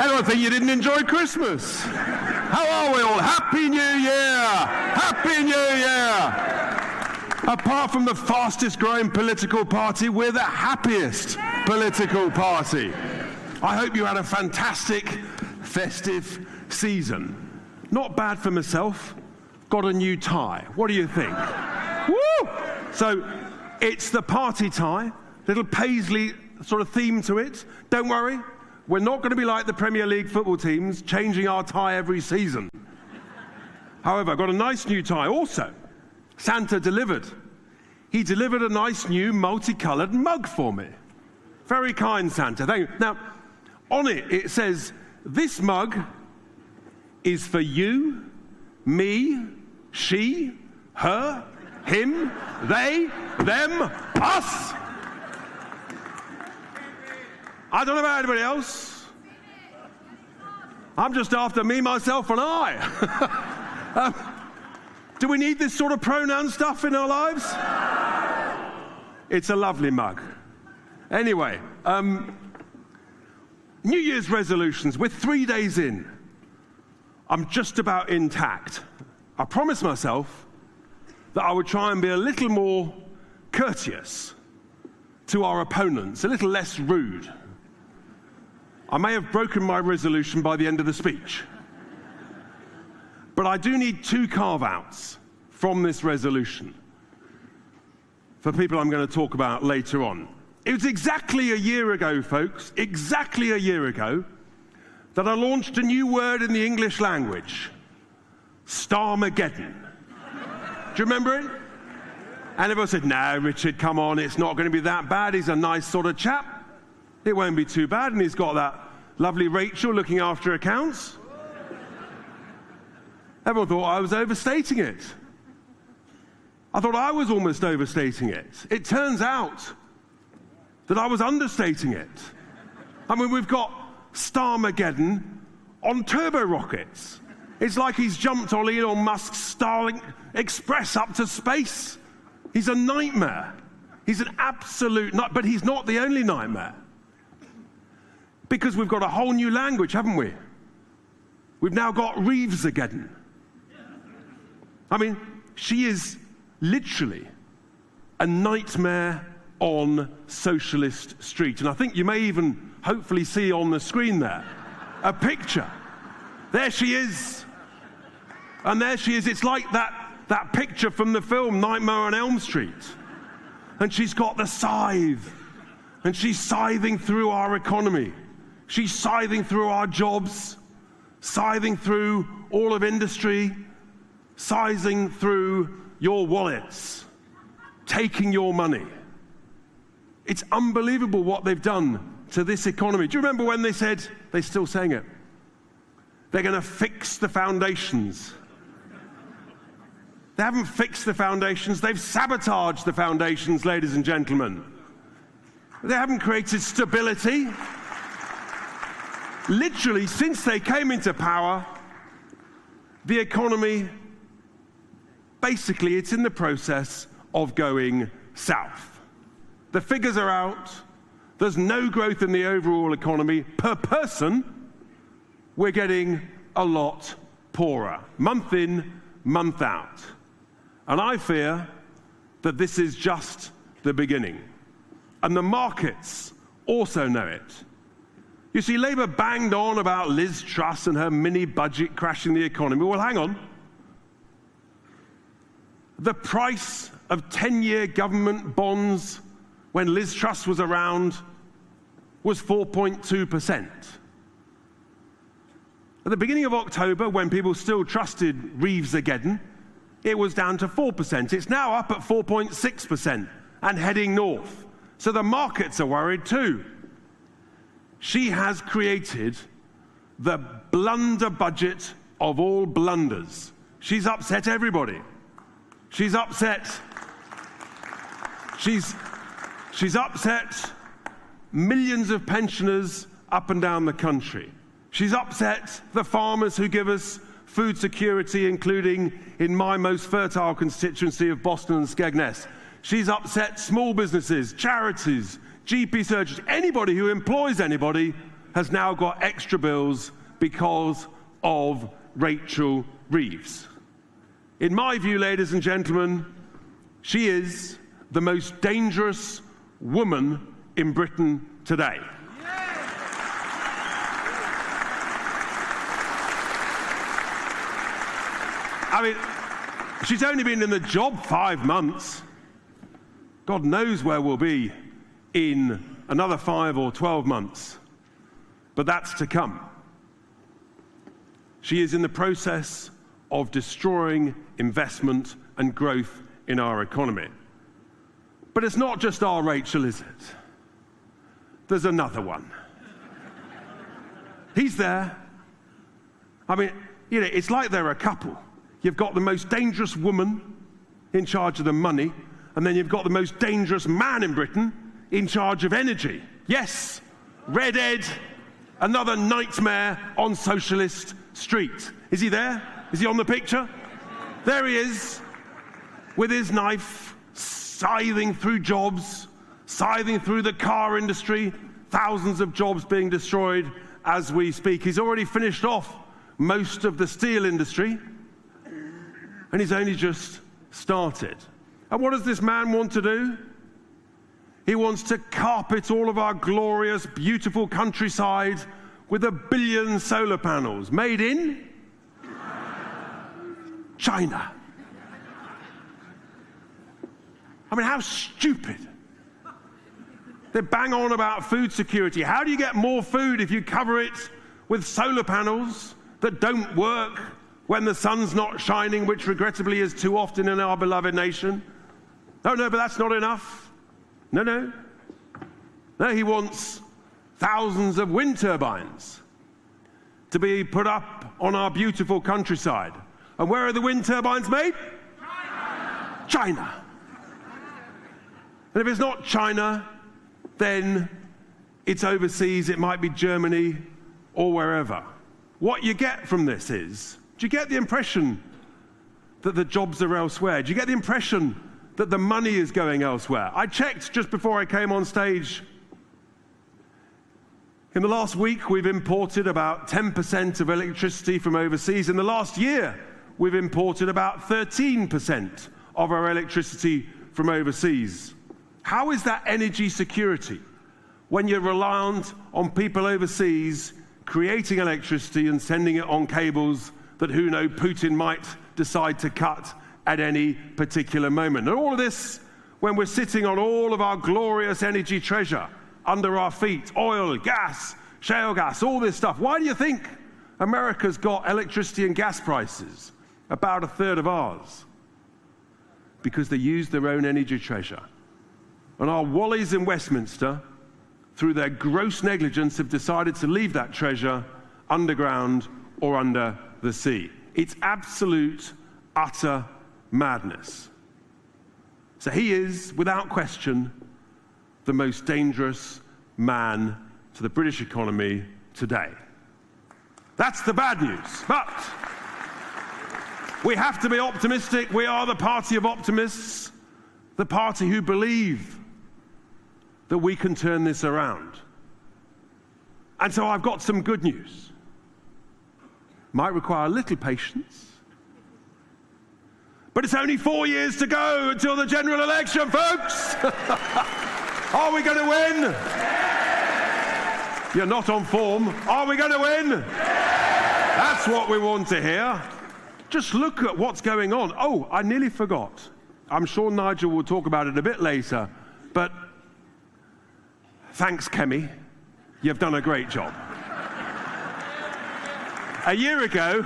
don't think you didn't enjoy Christmas. How are we all? Happy New Year! Happy New Year! Apart from the fastest growing political party, we're the happiest political party. I hope you had a fantastic festive season. Not bad for myself. Got a new tie. What do you think? Woo! So it's the party tie, little paisley sort of theme to it. Don't worry, we're not going to be like the Premier League football teams, changing our tie every season. However, I've got a nice new tie. Also, Santa delivered. He delivered a nice new multicoloured mug for me. Very kind, Santa. Thank you. Now, on it, it says, this mug is for you, me, she, her, him, they, them, us. I don't know about anybody else. I'm just after me, myself, and I. Do we need this sort of pronoun stuff in our lives? It's a lovely mug. Anyway, New Year's resolutions. We're 3 days in. I'm just about intact. I promised myself that I would try and be a little more courteous to our opponents, a little less rude. I may have broken my resolution by the end of the speech. But I do need 2 carve-outs from this resolution for people I'm going to talk about later on. It was exactly a year ago, folks, exactly a year ago, that I launched a new word in the English language, Starmageddon. Do you remember it? And everyone said, no, Richard, come on, it's not going to be that bad. He's a nice sort of chap. It won't be too bad, and he's got that lovely Rachel looking after accounts. Everyone thought I was overstating it. I thought I was almost overstating it. It turns out that I was understating it. I mean, we've got Starmageddon on turbo rockets. It's like he's jumped on Elon Musk's Starlink Express up to space. He's a nightmare. He's an absolute nightmare, but he's not the only nightmare. Because we've got a whole new language, haven't we? We've now got Reeves-ageddon. I mean, she is literally a nightmare on Socialist Street. And I think you may even hopefully see on the screen there a picture. There she is. And there she is. It's like that picture from the film Nightmare on Elm Street. And she's got the scythe. And she's scything through our economy. She's scything through our jobs, scything through all of industry, scything through your wallets, taking your money. It's unbelievable what they've done to this economy. Do you remember when they said, they're still saying it, they're going to fix the foundations? They haven't fixed the foundations, they've sabotaged the foundations, ladies and gentlemen. They haven't created stability. Literally, since they came into power, the economy, basically, it's in the process of going south. The figures are out. There's no growth in the overall economy. Per person, we're getting a lot poorer, month in, month out. And I fear that this is just the beginning. And the markets also know it. You see, Labour banged on about Liz Truss and her mini-budget crashing the economy. Well, hang on. The price of 10-year government bonds when Liz Truss was around was 4.2%. At the beginning of October, when people still trusted Reeves-ageddon, it was down to 4%. It's now up at 4.6% and heading north. So the markets are worried too. She has created the blunder budget of all blunders. She's upset everybody. She's upset. She's upset millions of pensioners up and down the country. She's upset the farmers who give us food security, including in my most fertile constituency of Boston and Skegness. She's upset small businesses, charities, GP surgeons, anybody who employs anybody has now got extra bills because of Rachel Reeves. In my view, ladies and gentlemen, she is the most dangerous woman in Britain today. I mean, she's only been in the job 5 months. God knows where we'll be in another 5 or 12 months. But that's to come. She is in the process of destroying investment and growth in our economy. But it's not just our Rachel, is it? There's another one. He's there. I mean, you know, it's like they're a couple. You've got the most dangerous woman in charge of the money, and then you've got the most dangerous man in Britain in charge of energy. Yes, Red Ed, another nightmare on Socialist Street. Is he there? Is he on the picture? There he is, with his knife, scything through jobs, scything through the car industry, thousands of jobs being destroyed as we speak. He's already finished off most of the steel industry, and he's only just started. And what does this man want to do? He wants to carpet all of our glorious, beautiful countryside with 1 billion solar panels made in China. I mean, how stupid. They bang on about food security. How do you get more food if you cover it with solar panels that don't work when the sun's not shining, which regrettably is too often in our beloved nation? Oh no, but that's not enough. No, he wants thousands of wind turbines to be put up on our beautiful countryside. And where are the wind turbines made? China. And if it's not China, then it's overseas. It might be Germany or wherever. What you get from this is, do you get the impression that the jobs are elsewhere? Do you get the impression that the money is going elsewhere? I checked just before I came on stage. In the last week, we've imported about 10% of electricity from overseas. In the last year, we've imported about 13% of our electricity from overseas. How is that energy security when you're reliant on people overseas creating electricity and sending it on cables that who knows Putin might decide to cut at any particular moment? And all of this when we're sitting on all of our glorious energy treasure under our feet, oil, gas, shale gas, all this stuff. Why do you think America's got electricity and gas prices about 1/3 of ours? Because they use their own energy treasure. And our Wallies in Westminster, through their gross negligence, have decided to leave that treasure underground or under the sea. It's absolute, utter madness. So he is, without question, the most dangerous man to the British economy today. That's the bad news. But we have to be optimistic. We are the party of optimists, the party who believe that we can turn this around. And so I've got some good news. Might require a little patience, but it's only 4 years to go until the general election, folks. Are we going to win? You're not on form. Are we going to win? That's what we want to hear. Just look at what's going on. Oh, I nearly forgot. I'm sure Nigel will talk about it a bit later, but thanks, Kemi. You've done a great job. A year ago,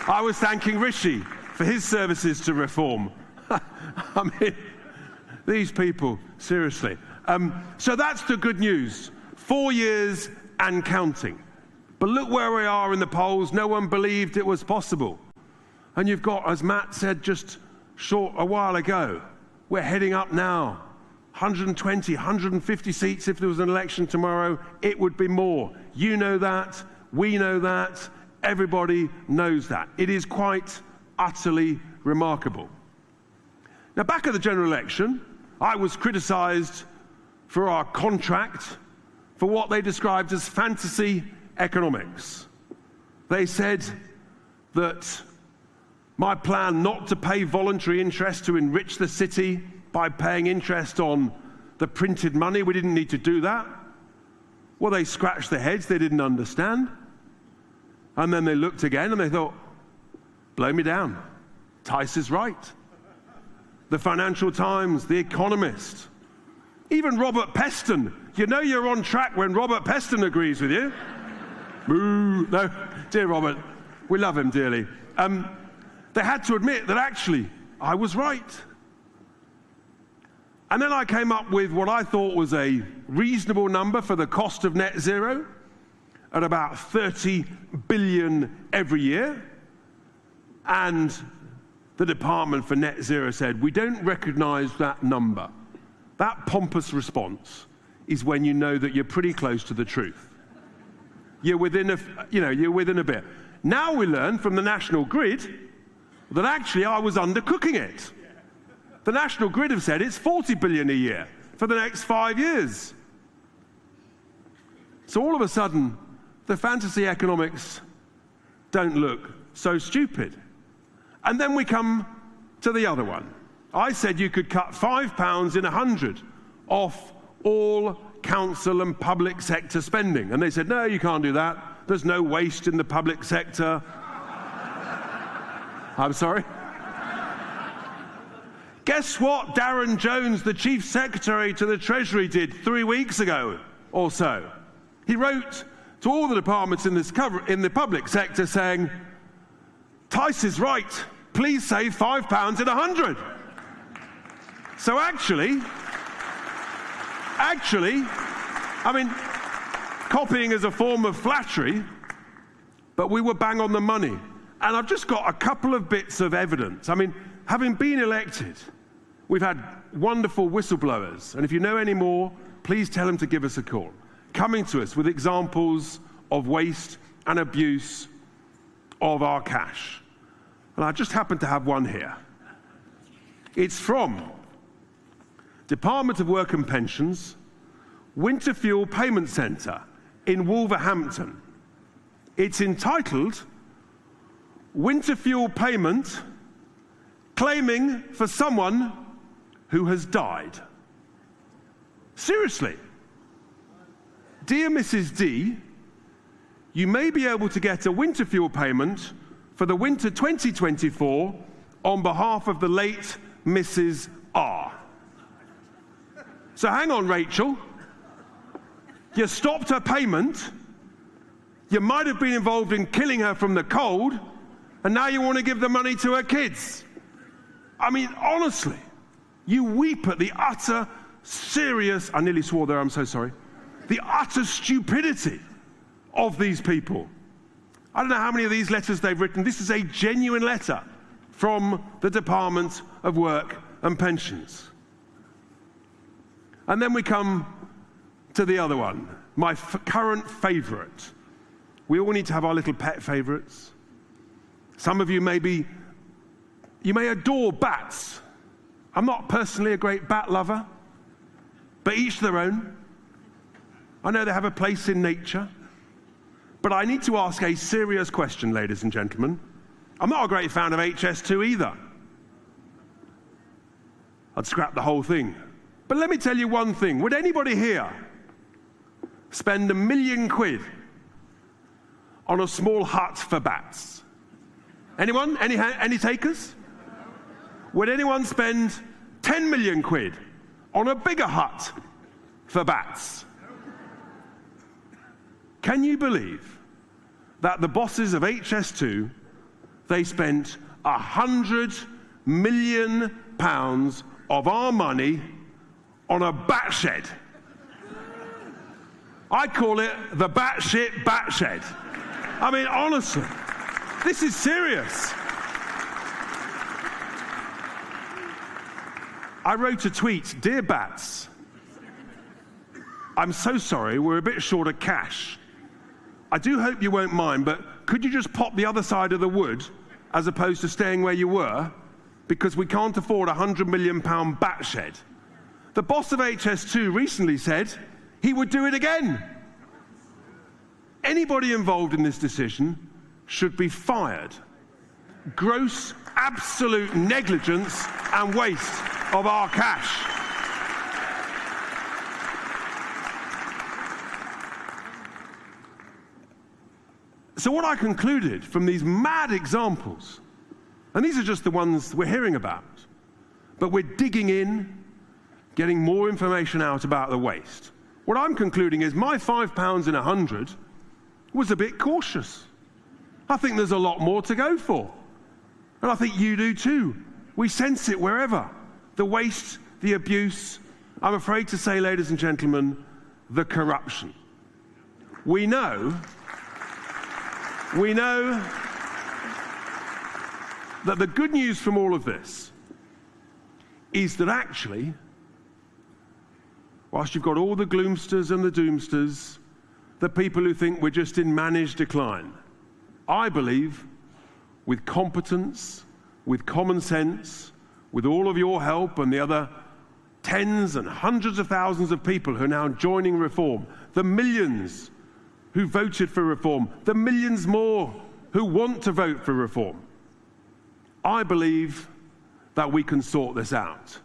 I was thanking Rishi for his services to reform. I mean, these people, seriously. So that's the good news. 4 years and counting. But look where we are in the polls. No one believed it was possible. And you've got, as Matt said just a while ago, we're heading up now. 120, 150 seats if there was an election tomorrow. It would be more. You know that. We know that. Everybody knows that. It is quite utterly remarkable. Now, back at the general election, I was criticised for our contract for what they described as fantasy economics. They said that my plan not to pay voluntary interest to enrich the city by paying interest on the printed money, we didn't need to do that. Well, they scratched their heads, they didn't understand. And then they looked again and they thought, blow me down. Tice is right. The Financial Times, The Economist, even Robert Peston. You know you're on track when Robert Peston agrees with you. Boo. No, dear Robert, we love him dearly. They had to admit that actually I was right. And then I came up with what I thought was a reasonable number for the cost of net zero at about 30 billion every year. And the Department for Net Zero said, we don't recognize that number. That pompous response is when you know that you're pretty close to the truth. You're within a bit. Now we learn from the National Grid that actually I was undercooking it. The National Grid have said it's 40 billion a year for the next 5 years. So all of a sudden, the fantasy economics don't look so stupid. And then we come to the other one. I said you could cut £5 in 100 off all council and public sector spending. And they said, no, you can't do that. There's no waste in the public sector. I'm sorry? Guess what Darren Jones, the Chief Secretary to the Treasury, did 3 weeks ago or so? He wrote to all the departments in the public sector saying, Tice is right, please save £5 in 100. So actually, I mean, copying is a form of flattery, but we were bang on the money. And I've just got a couple of bits of evidence. I mean, having been elected, we've had wonderful whistleblowers. And if you know any more, please tell them to give us a call. Coming to us with examples of waste and abuse of our cash. And I just happen to have one here. It's from Department of Work and Pensions, Winter Fuel Payment Centre in Wolverhampton. It's entitled, Winter Fuel Payment Claiming for Someone Who Has Died. Seriously. Dear Mrs. D, you may be able to get a winter fuel payment for the winter 2024 on behalf of the late Mrs. R. So hang on, Rachel. You stopped her payment. You might have been involved in killing her from the cold, and now you want to give the money to her kids. I mean, honestly, you weep at the utter serious, I nearly swore there, I'm so sorry, the utter stupidity of these people. I don't know how many of these letters they've written. This is a genuine letter from the Department of Work and Pensions. And then we come to the other one, my current favourite. We all need to have our little pet favourites. Some of you you may adore bats. I'm not personally a great bat lover, but each their own. I know they have a place in nature. But I need to ask a serious question, ladies and gentlemen. I'm not a great fan of HS2 either. I'd scrap the whole thing. But let me tell you one thing. Would anybody here spend £1 million on a small hut for bats? Anyone? Any takers? Would anyone spend £10 million on a bigger hut for bats? Can you believe that the bosses of HS2, they spent £100 million of our money on a bat shed? I call it the batshit bat shed. I mean, honestly, this is serious. I wrote a tweet, Dear Bats, I'm so sorry, we're a bit short of cash. I do hope you won't mind, but could you just pop the other side of the wood as opposed to staying where you were? Because we can't afford a £100 million bat shed. The boss of HS2 recently said he would do it again. Anybody involved in this decision should be fired. Gross, absolute negligence and waste of our cash. So what I concluded from these mad examples, and these are just the ones we're hearing about, but we're digging in, getting more information out about the waste. What I'm concluding is my £5 in 100 was a bit cautious. I think there's a lot more to go for. And I think you do too. We sense it wherever. The waste, the abuse, I'm afraid to say, ladies and gentlemen, the corruption. We know that the good news from all of this is that actually, whilst you've got all the gloomsters and the doomsters, the people who think we're just in managed decline, I believe with competence, with common sense, with all of your help and the other tens and hundreds of thousands of people who are now joining reform, the millions who voted for reform, the millions more who want to vote for reform, I believe that we can sort this out.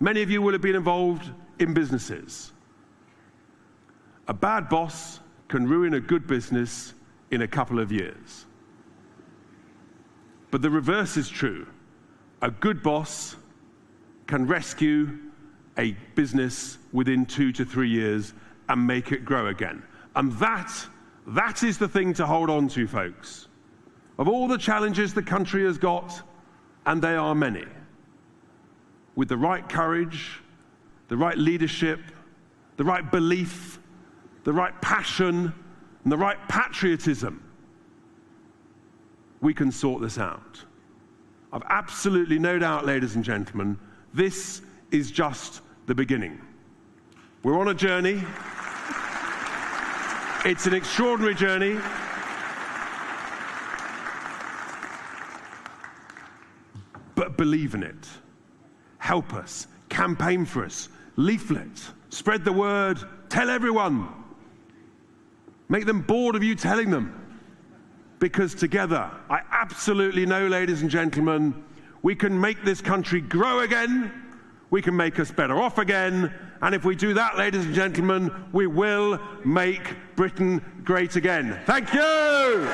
Many of you will have been involved in businesses. A bad boss can ruin a good business in a couple of years. But the reverse is true. A good boss can rescue a business within 2 to 3 years and make it grow again. And that is the thing to hold on to, folks. Of all the challenges the country has got, and they are many, with the right courage, the right leadership, the right belief, the right passion, and the right patriotism, we can sort this out. I've absolutely no doubt, ladies and gentlemen, this is just the beginning. We're on a journey. It's an extraordinary journey. But believe in it. Help us. Campaign for us. Leaflet. Spread the word. Tell everyone. Make them bored of you telling them. Because together, I absolutely know, ladies and gentlemen, we can make this country grow again. We can make us better off again. And if we do that, ladies and gentlemen, we will make Britain great again. Thank you!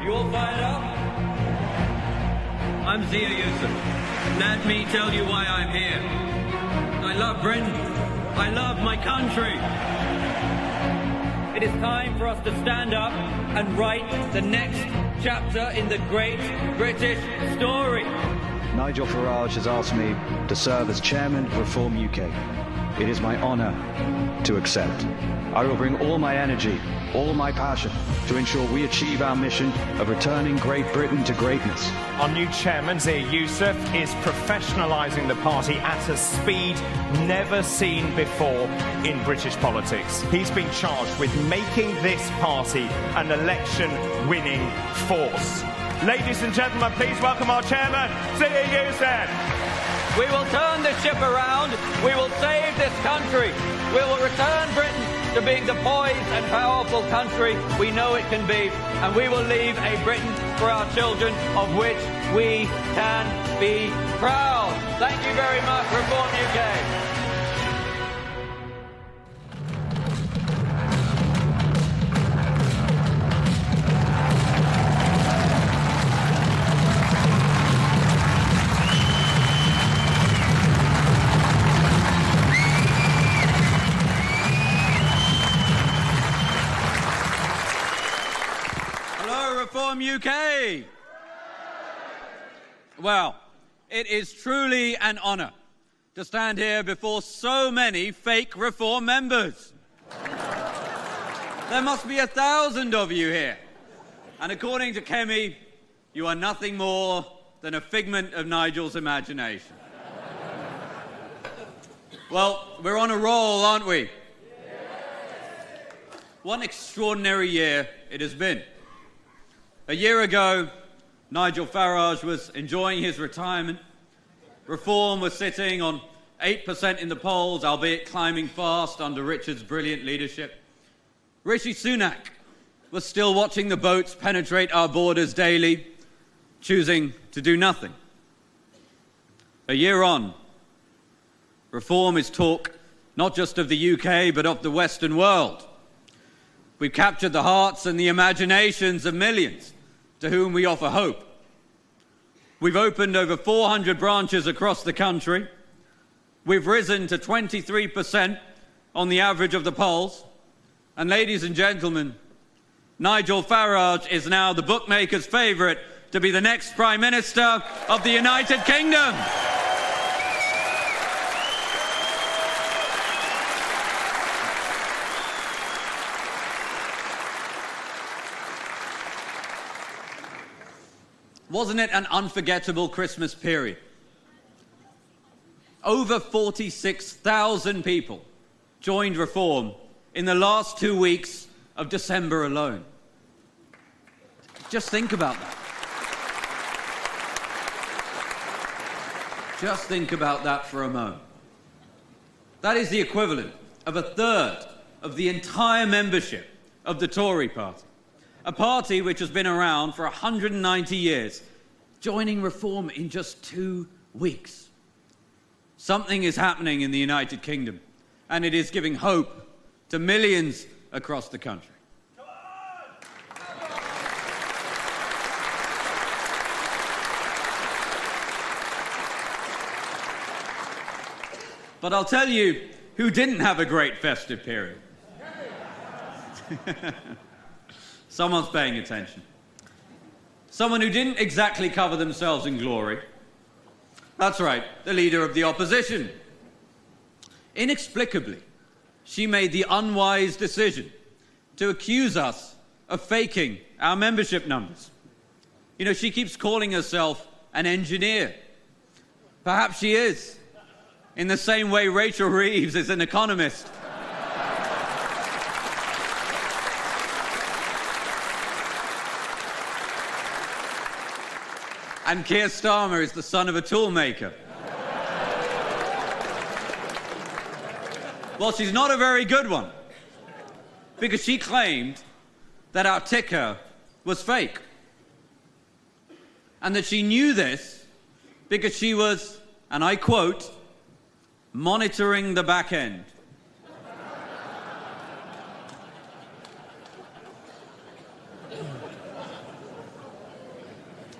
You all fired up? I'm Zia Yusuf. Let me tell you why I'm here. I love Britain. I love my country. It is time for us to stand up and write the next chapter in the great British story. Nigel Farage has asked me to serve as chairman of Reform UK. It is my honour to accept. I will bring all my energy, all my passion to ensure we achieve our mission of returning Great Britain to greatness. Our new chairman, Zia Yusuf, is professionalising the party at a speed never seen before in British politics. He's been charged with making this party an election-winning force. Ladies and gentlemen, please welcome our chairman, Zia Yusuf. We will turn this ship around. We will save this country. We will return Britain to being the poised and powerful country we know it can be. And we will leave a Britain for our children of which we can be proud. Thank you very much, Reform UK. Reform UK. Well, it is truly an honour to stand here before so many fake Reform members. There must be 1,000 of you here. And according to Kemi, you are nothing more than a figment of Nigel's imagination. Well, we're on a roll, aren't we? One extraordinary year it has been. A year ago, Nigel Farage was enjoying his retirement. Reform was sitting on 8% in the polls, albeit climbing fast under Richard's brilliant leadership. Rishi Sunak was still watching the boats penetrate our borders daily, choosing to do nothing. A year on, Reform is talk not just of the UK, but of the Western world. We've captured the hearts and the imaginations of millions to whom we offer hope. We've opened over 400 branches across the country. We've risen to 23% on the average of the polls. And ladies and gentlemen, Nigel Farage is now the bookmakers' favourite to be the next Prime Minister of the United Kingdom. Wasn't it an unforgettable Christmas period? Over 46,000 people joined Reform in the last 2 weeks of December alone. Just think about that. Just think about that for a moment. That is the equivalent of 1/3 of the entire membership of the Tory party. A party which has been around for 190 years, joining Reform in just 2 weeks. Something is happening in the United Kingdom, and it is giving hope to millions across the country. But I'll tell you who didn't have a great festive period. Someone's paying attention. Someone who didn't exactly cover themselves in glory. That's right, the leader of the opposition. Inexplicably, she made the unwise decision to accuse us of faking our membership numbers. You know, she keeps calling herself an engineer. Perhaps she is, in the same way Rachel Reeves is an economist. And Keir Starmer is the son of a toolmaker. Well, she's not a very good one, because she claimed that our ticker was fake. And that she knew this because she was, and I quote, monitoring the back end.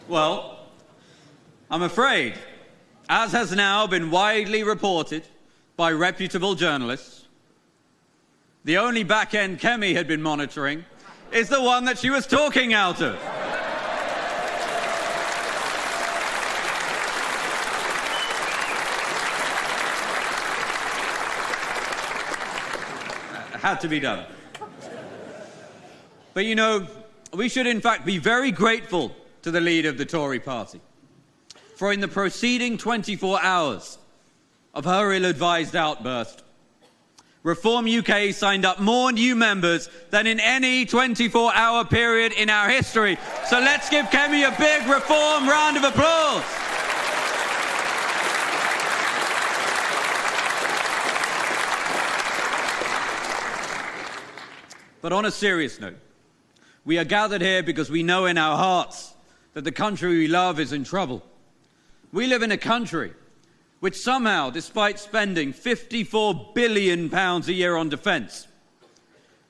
Well, I'm afraid, as has now been widely reported by reputable journalists, the only back end Kemi had been monitoring is the one that she was talking out of. Had to be done. But you know, we should in fact be very grateful to the leader of the Tory party, for in the preceding 24 hours of her ill-advised outburst, Reform UK signed up more new members than in any 24-hour period in our history. So let's give Kemi a big Reform round of applause. But on a serious note, we are gathered here because we know in our hearts that the country we love is in trouble. We live in a country which somehow, despite spending £54 billion a year on defence,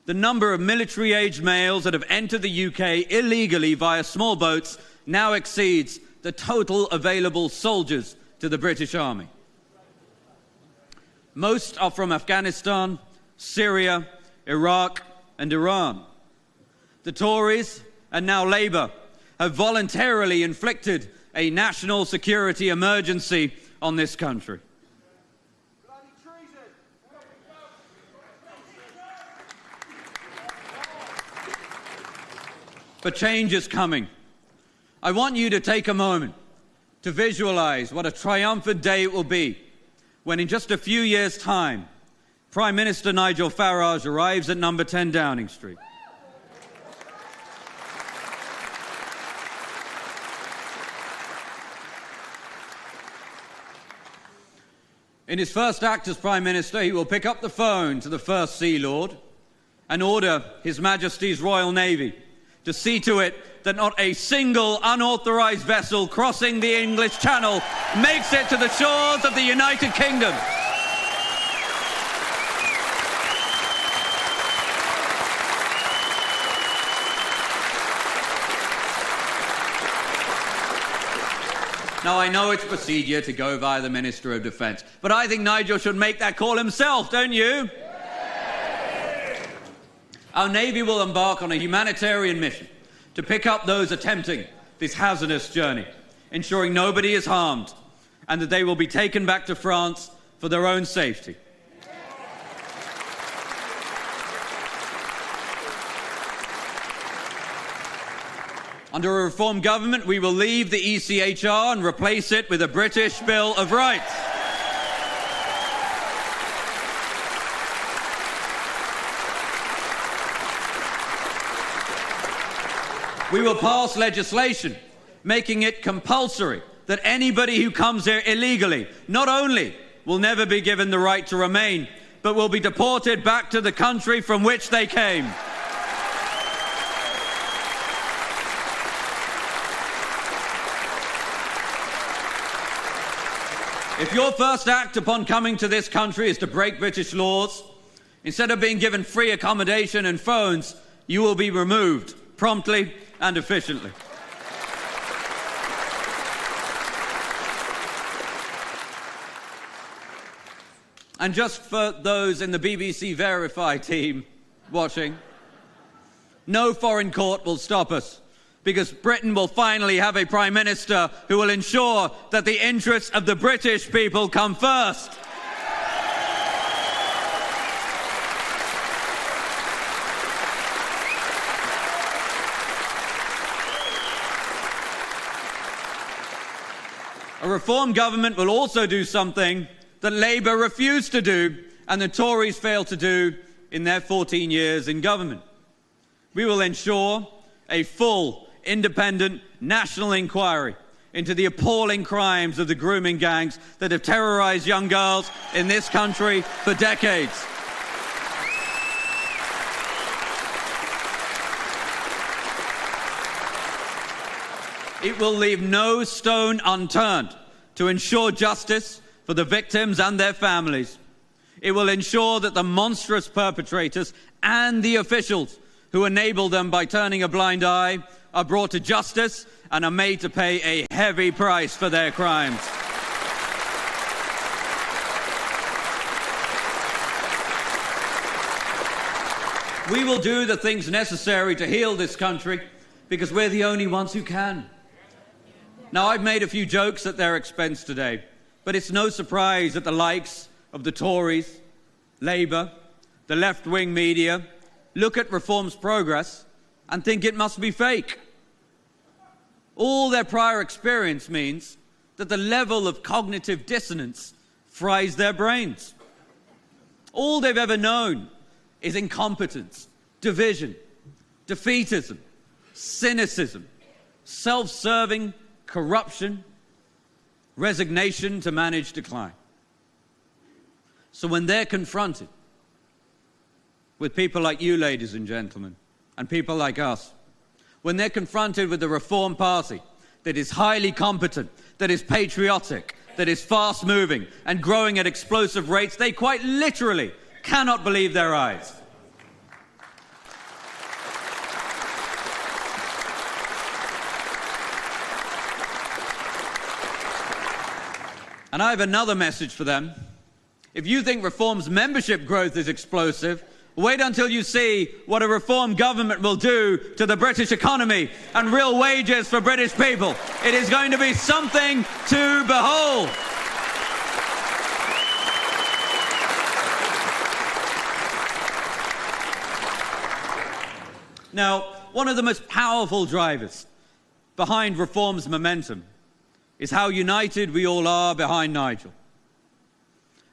the number of military-aged males that have entered the UK illegally via small boats now exceeds the total available soldiers to the British Army. Most are from Afghanistan, Syria, Iraq, and Iran. The Tories, and now Labour, have voluntarily inflicted a national security emergency on this country. But change is coming. I want you to take a moment to visualize what a triumphant day it will be when in just a few years' time, Prime Minister Nigel Farage arrives at number 10 Downing Street. In his first act as Prime Minister, he will pick up the phone to the First Sea Lord and order His Majesty's Royal Navy to see to it that not a single unauthorized vessel crossing the English Channel makes it to the shores of the United Kingdom. Now, I know it's procedure to go via the Minister of Defence, but I think Nigel should make that call himself, don't you? Our Navy will embark on a humanitarian mission to pick up those attempting this hazardous journey, ensuring nobody is harmed and that they will be taken back to France for their own safety. Under a reformed government, we will leave the ECHR and replace it with a British Bill of Rights. We will pass legislation making it compulsory that anybody who comes here illegally not only will never be given the right to remain, but will be deported back to the country from which they came. If your first act upon coming to this country is to break British laws, instead of being given free accommodation and phones, you will be removed promptly and efficiently. And just for those in the BBC Verify team watching, no foreign court will stop us, because Britain will finally have a Prime Minister who will ensure that the interests of the British people come first. A reformed government will also do something that Labour refused to do and the Tories failed to do in their 14 years in government. We will ensure a full, independent national inquiry into the appalling crimes of the grooming gangs that have terrorised young girls in this country for decades. It will leave no stone unturned to ensure justice for the victims and their families. It will ensure that the monstrous perpetrators and the officials who enable them by turning a blind eye are brought to justice and are made to pay a heavy price for their crimes. We will do the things necessary to heal this country because we're the only ones who can. Now, I've made a few jokes at their expense today, but it's no surprise that the likes of the Tories, Labour, the left-wing media look at reform's progress and think it must be fake. All their prior experience means that the level of cognitive dissonance fries their brains. All they've ever known is incompetence, division, defeatism, cynicism, self-serving corruption, resignation to manage decline. So when they're confronted with people like you, ladies and gentlemen, and people like us, when they're confronted with a Reform Party that is highly competent, that is patriotic, that is fast-moving and growing at explosive rates, they quite literally cannot believe their eyes. And I have another message for them. If you think Reform's membership growth is explosive Wait until you see what a reformed government will do to the British economy and real wages for British people. It is going to be something to behold. Now, one of the most powerful drivers behind reform's momentum is how united we all are behind Nigel.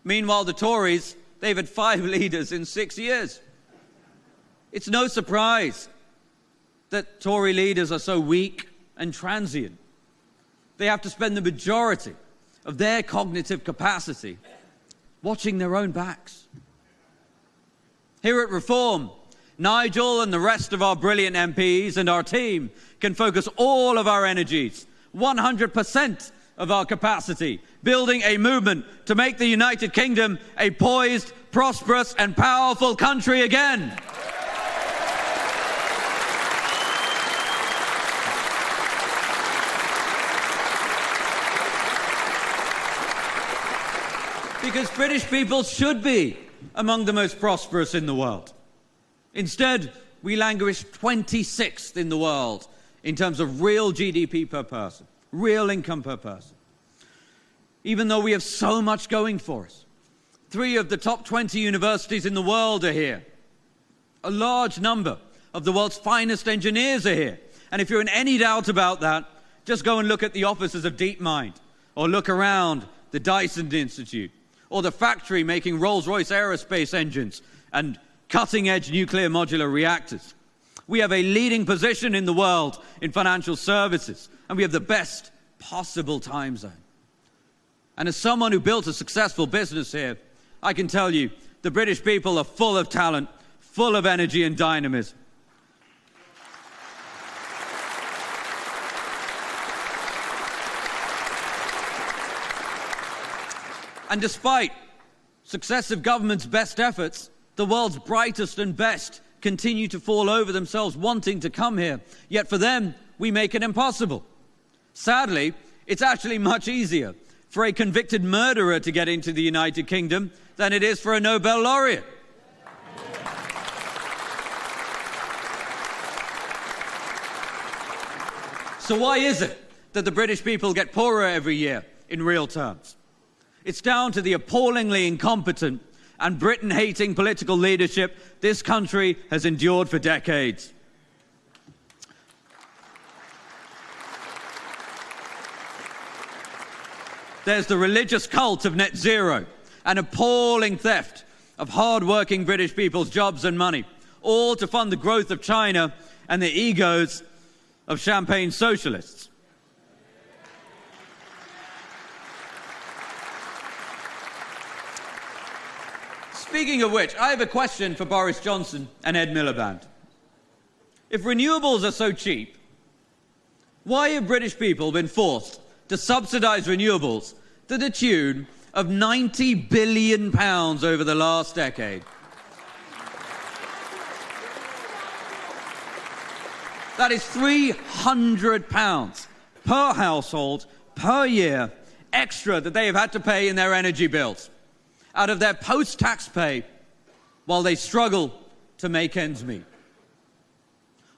Meanwhile, the Tories, they've had 5 leaders in 6 years. It's no surprise that Tory leaders are so weak and transient. They have to spend the majority of their cognitive capacity watching their own backs. Here at Reform, Nigel and the rest of our brilliant MPs and our team can focus all of our energies, 100% of our capacity, building a movement to make the United Kingdom a poised, prosperous and powerful country again. Because British people should be among the most prosperous in the world. Instead, we languish 26th in the world in terms of real GDP per person, real income per person. Even though we have so much going for us. 3 of the top 20 universities in the world are here. A large number of the world's finest engineers are here. And if you're in any doubt about that, just go and look at the offices of DeepMind, or look around the Dyson Institute, or the factory making Rolls-Royce aerospace engines and cutting-edge nuclear modular reactors. We have a leading position in the world in financial services, and we have the best possible time zone. And as someone who built a successful business here, I can tell you the British people are full of talent, full of energy and dynamism. And despite successive governments' best efforts, the world's brightest and best continue to fall over themselves wanting to come here. Yet for them, we make it impossible. Sadly, it's actually much easier for a convicted murderer to get into the United Kingdom than it is for a Nobel laureate. So why is it that the British people get poorer every year in real terms? It's down to the appallingly incompetent and Britain-hating political leadership this country has endured for decades. There's the religious cult of net zero, an appalling theft of hard-working British people's jobs and money, all to fund the growth of China and the egos of champagne socialists. Speaking of which, I have a question for Boris Johnson and Ed Miliband. If renewables are so cheap, why have British people been forced to subsidise renewables to the tune of £90 billion over the last decade? That is £300 per household per year extra that they have had to pay in their energy bills out of their post-tax pay while they struggle to make ends meet.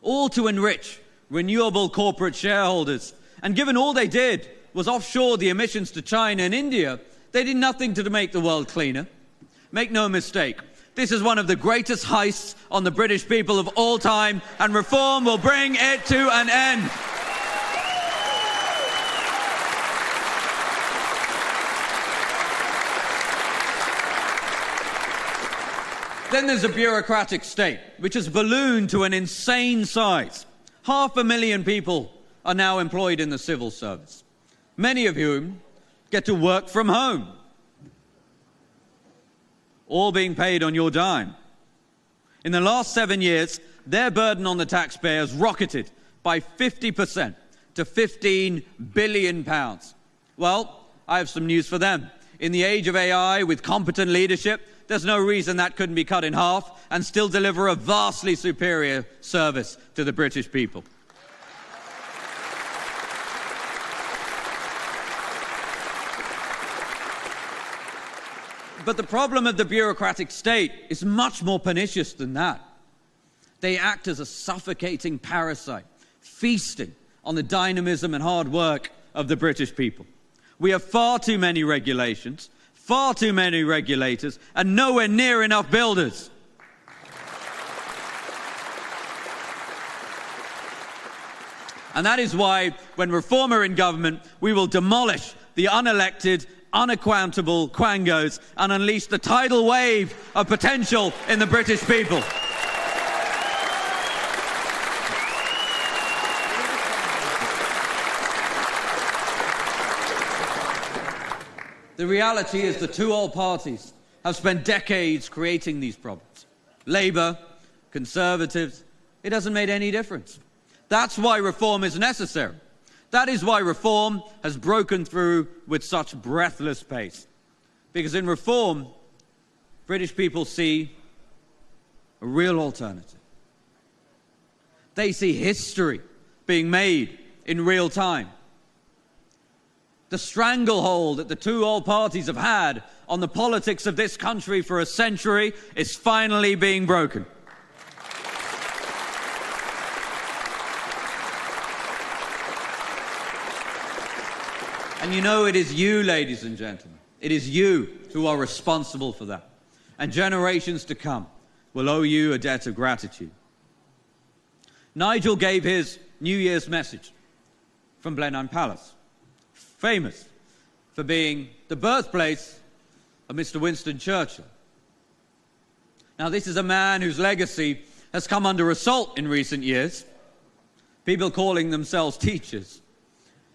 All to enrich renewable corporate shareholders. And given all they did was offshore the emissions to China and India, they did nothing to make the world cleaner. Make no mistake, this is one of the greatest heists on the British people of all time, and reform will bring it to an end. Then there's a bureaucratic state, which has ballooned to an insane size. 500,000 people are now employed in the civil service, many of whom get to work from home, all being paid on your dime. In the last 7 years, their burden on the taxpayer has rocketed by 50% to £15 billion. Well, I have some news for them. In the age of AI, with competent leadership, there's no reason that couldn't be cut in half and still deliver a vastly superior service to the British people. But the problem of the bureaucratic state is much more pernicious than that. They act as a suffocating parasite, feasting on the dynamism and hard work of the British people. We have far too many regulations, far too many regulators, and nowhere near enough builders. And that is why, when Reform are in government, we will demolish the unelected, unaccountable quangos and unleash the tidal wave of potential in the British people. The reality is the two old parties have spent decades creating these problems. Labour, Conservatives, it hasn't made any difference. That's why reform is necessary. That is why reform has broken through with such breathless pace. Because in reform, British people see a real alternative. They see history being made in real time. The stranglehold that the two old parties have had on the politics of this country for a century is finally being broken. And you know, it is you, ladies and gentlemen, it is you who are responsible for that. And generations to come will owe you a debt of gratitude. Nigel gave his New Year's message from Blenheim Palace, famous for being the birthplace of Mr. Winston Churchill. Now, this is a man whose legacy has come under assault in recent years. People calling themselves teachers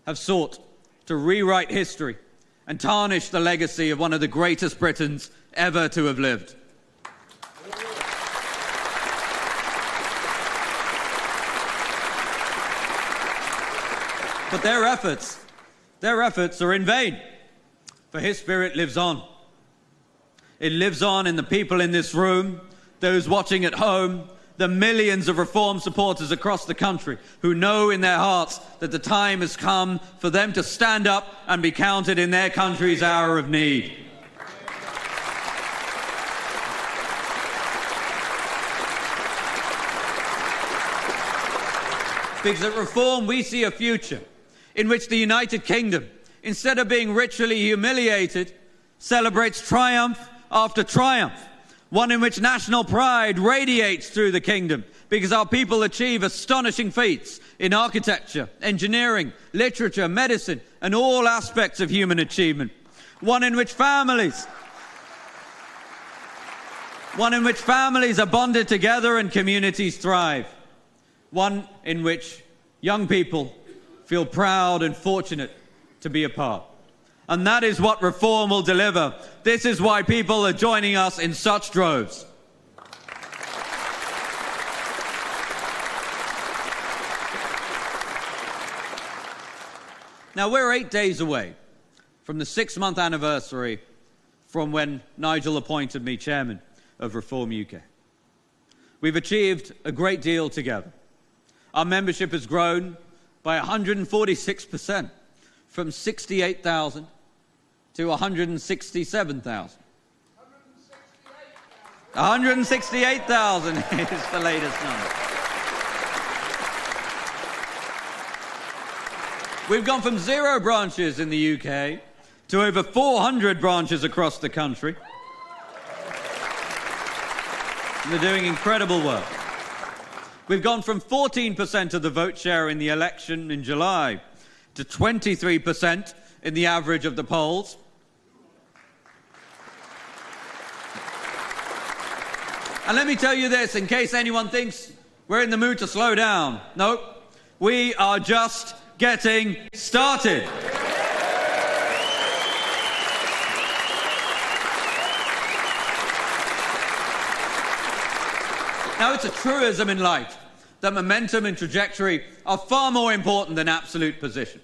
have sought to rewrite history and tarnish the legacy of one of the greatest Britons ever to have lived. But their efforts are in vain, for his spirit lives on. It lives on in the people in this room, those watching at home, the millions of reform supporters across the country who know in their hearts that the time has come for them to stand up and be counted in their country's hour of need. Because at Reform we see a future in which the United Kingdom, instead of being ritually humiliated, celebrates triumph after triumph. One in which national pride radiates through the kingdom because our people achieve astonishing feats in architecture, engineering, literature, medicine, and all aspects of human achievement. One in which families are bonded together and communities thrive. One in which young people feel proud and fortunate to be a part. And that is what Reform will deliver. This is why people are joining us in such droves. Now, we're 8 days away from the 6-month anniversary from when Nigel appointed me chairman of Reform UK. We've achieved a great deal together. Our membership has grown by 146%, from 68,000 to 167,000. 168,000 is the latest number. We've gone from 0 branches in the UK to over 400 branches across the country. And they're doing incredible work. We've gone from 14% of the vote share in the election in July to 23% in the average of the polls. And let me tell you this, in case anyone thinks we're in the mood to slow down. No, we are just getting started. Now, it's a truism in life that momentum and trajectory are far more important than absolute position.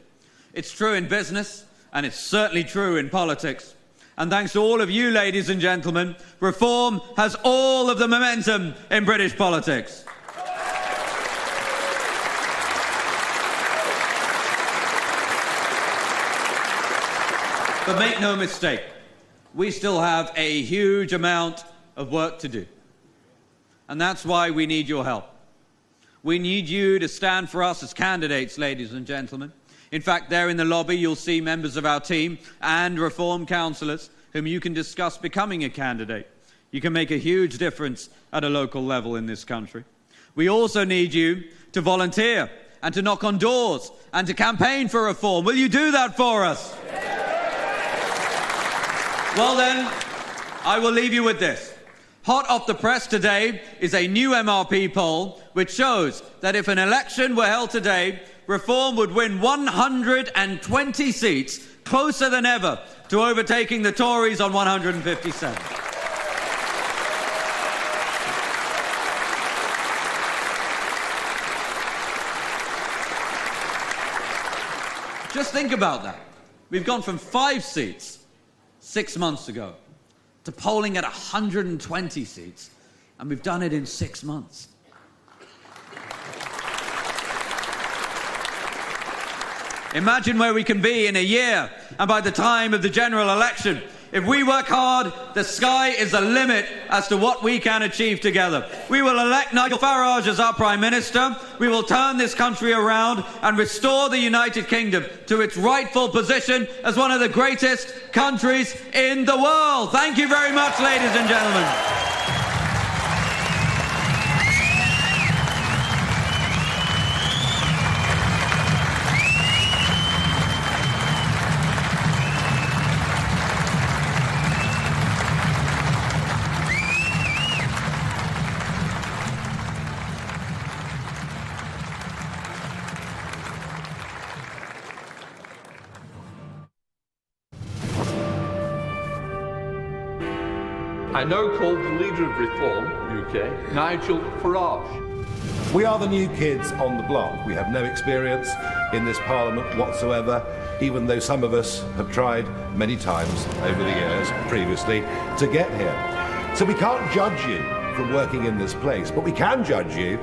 It's true in business, and it's certainly true in politics. And thanks to all of you, ladies and gentlemen, Reform has all of the momentum in British politics. But make no mistake, we still have a huge amount of work to do. And that's why we need your help. We need you to stand for us as candidates, ladies and gentlemen. In fact, there in the lobby, you'll see members of our team and Reform councillors whom you can discuss becoming a candidate. You can make a huge difference at a local level in this country. We also need you to volunteer and to knock on doors and to campaign for reform. Will you do that for us? Well then, I will leave you with this. Hot off the press today is a new MRP poll which shows that if an election were held today, Reform would win 120 seats, closer than ever to overtaking the Tories on 157. Just think about that. We've gone from 5 seats 6 months ago to polling at 120 seats, and we've done it in 6 months. Imagine where we can be in a year, and by the time of the general election. If we work hard, the sky is the limit as to what we can achieve together. We will elect Nigel Farage as our Prime Minister. We will turn this country around and restore the United Kingdom to its rightful position as one of the greatest countries in the world. Thank you very much, ladies and gentlemen. I now call the leader of Reform UK, Nigel Farage. We are the new kids on the block. We have no experience in this Parliament whatsoever, even though some of us have tried many times over the years previously to get here. So we can't judge you from working in this place, but we can judge you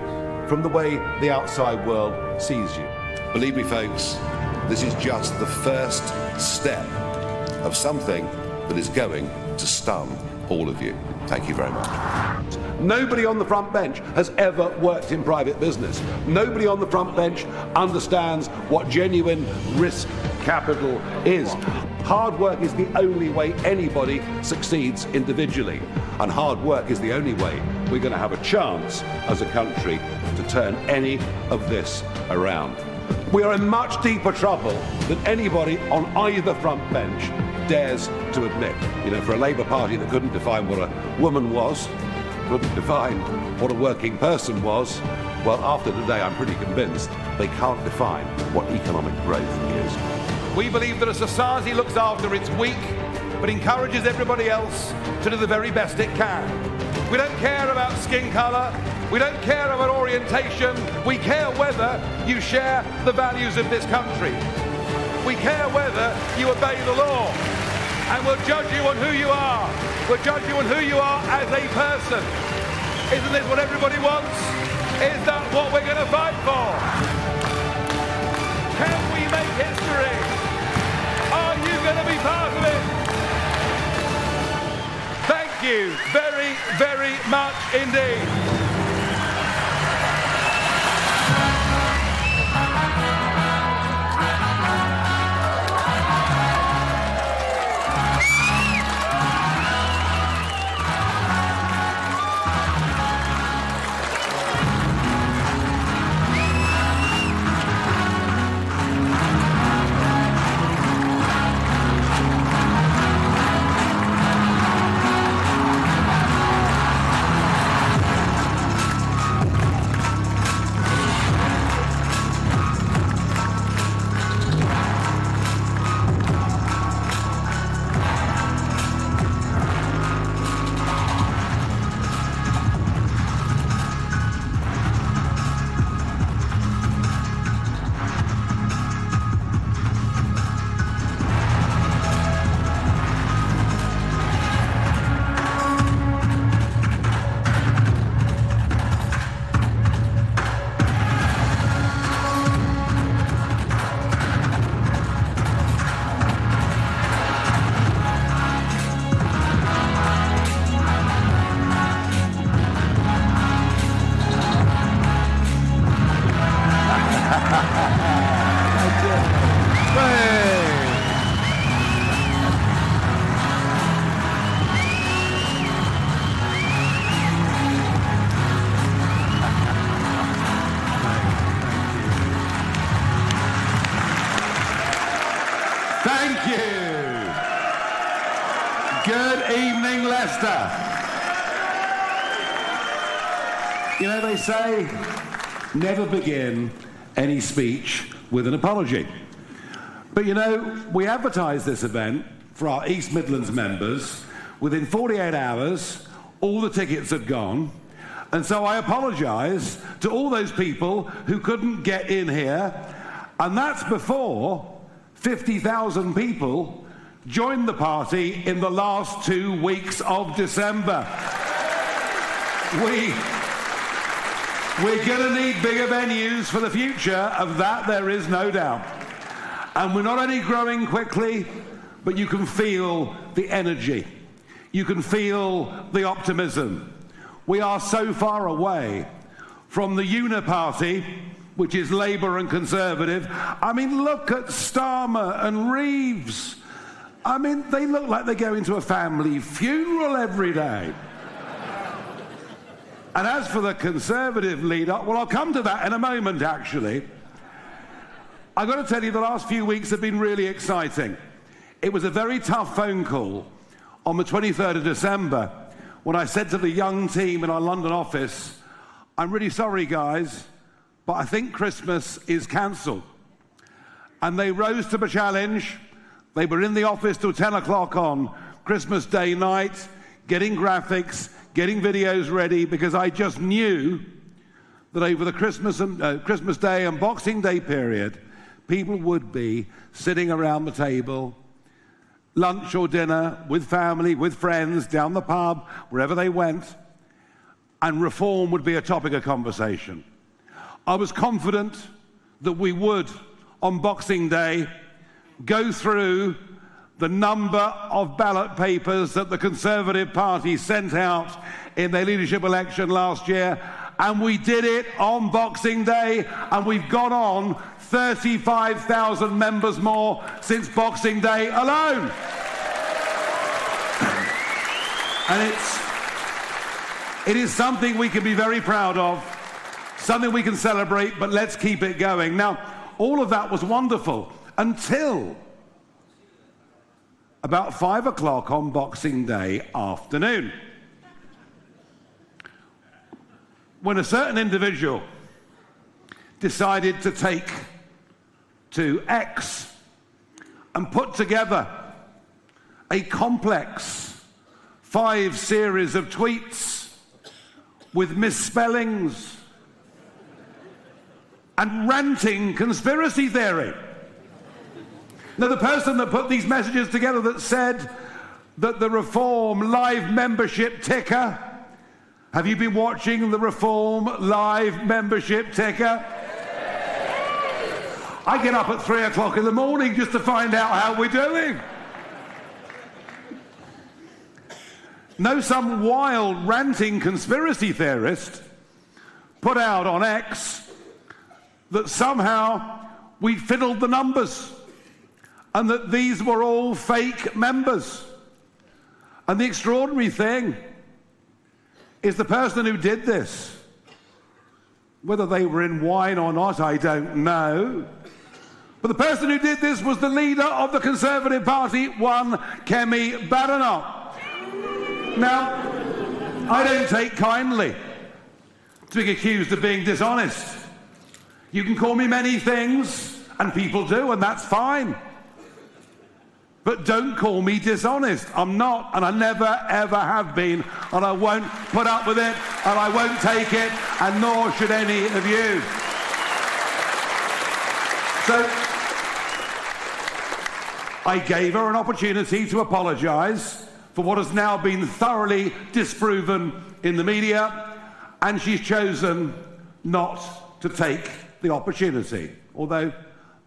from the way the outside world sees you. Believe me, folks, this is just the first step of something that is going to stun all of you. Thank you very much. Nobody on the front bench has ever worked in private business. Nobody on the front bench understands what genuine risk capital is. Hard work is the only way anybody succeeds individually. And hard work is the only way we're going to have a chance as a country to turn any of this around. We are in much deeper trouble than anybody on either front bench dares to admit. You know, for a Labour Party that couldn't define what a woman was, couldn't define what a working person was, well, after today I'm pretty convinced they can't define what economic growth is. We believe that a society looks after its weak, but encourages everybody else to do the very best it can. We don't care about skin colour, we don't care about orientation, we care whether you share the values of this country. We care whether you obey the law, and we'll judge you on who you are. We'll judge you on who you are as a person. Isn't this what everybody wants? Is that what we're going to fight for? Can we make history? Are you going to be part of it? Thank you very, very much indeed. Good evening, Leicester. You know, they say, never begin any speech with an apology. But you know, we advertised this event for our East Midlands members. Within 48 hours, all the tickets had gone. And so I apologise to all those people who couldn't get in here. And that's before 50,000 people joined the party in the last 2 weeks of December. We're going to need bigger venues for the future, of that there is no doubt. And we're not only growing quickly, but you can feel the energy. You can feel the optimism. We are so far away from the uniparty, which is Labour and Conservative. I mean, look at Starmer and Reeves. I mean, they look like they're going to a family funeral every day. And as for the Conservative leader, well, I'll come to that in a moment, actually. I've got to tell you, the last few weeks have been really exciting. It was a very tough phone call on the 23rd of December when I said to the young team in our London office, I'm really sorry, guys, but I think Christmas is cancelled. And they rose to the challenge. They were in the office till 10 o'clock on Christmas Day night, getting graphics, getting videos ready, because I just knew that over the Christmas Day and Boxing Day period, people would be sitting around the table, lunch or dinner, with family, with friends, down the pub, wherever they went, and reform would be a topic of conversation. I was confident that we would, on Boxing Day, go through the number of ballot papers that the Conservative Party sent out in their leadership election last year, and we did it on Boxing Day, and we've gone on 35,000 members more since Boxing Day alone. And it is something we can be very proud of, something we can celebrate, but let's keep it going. Now, all of that was wonderful until about 5 o'clock on Boxing Day afternoon, when a certain individual decided to take to X and put together a complex 5 series of tweets with misspellings and ranting conspiracy theory. Now, the person that put these messages together that said that the Reform live membership ticker, have you been watching the Reform live membership ticker? I get up at 3 o'clock in the morning just to find out how we're doing. No, some wild ranting conspiracy theorist put out on X that somehow we fiddled the numbers, and that these were all fake members. And the extraordinary thing is the person who did this, whether they were in wine or not, I don't know, but the person who did this was the leader of the Conservative Party, one Kemi Badenoch. Now, I don't take kindly to being accused of being dishonest. You can call me many things, and people do, and that's fine. But don't call me dishonest. I'm not, and I never, ever have been, and I won't put up with it, and I won't take it, and nor should any of you. So, I gave her an opportunity to apologise for what has now been thoroughly disproven in the media, and she's chosen not to take the opportunity. Although,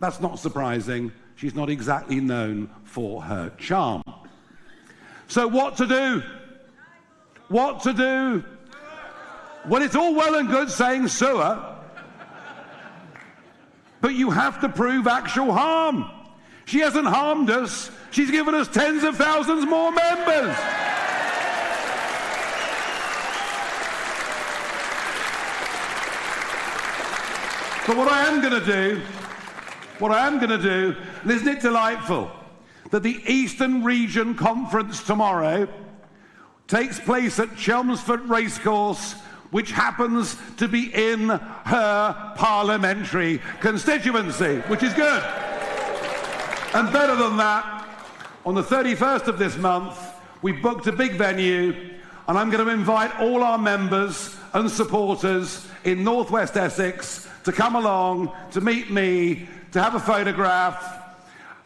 that's not surprising. She's not exactly known for her charm. So what to do? What to do? Well, it's all well and good saying sewer, but you have to prove actual harm. She hasn't harmed us. She's given us tens of thousands more members. But what I am going to do, and isn't it delightful that the Eastern Region Conference tomorrow takes place at Chelmsford Racecourse, which happens to be in her parliamentary constituency, which is good. And better than that, on the 31st of this month, we booked a big venue, and I'm going to invite all our members and supporters in North West Essex to come along, to meet me, to have a photograph.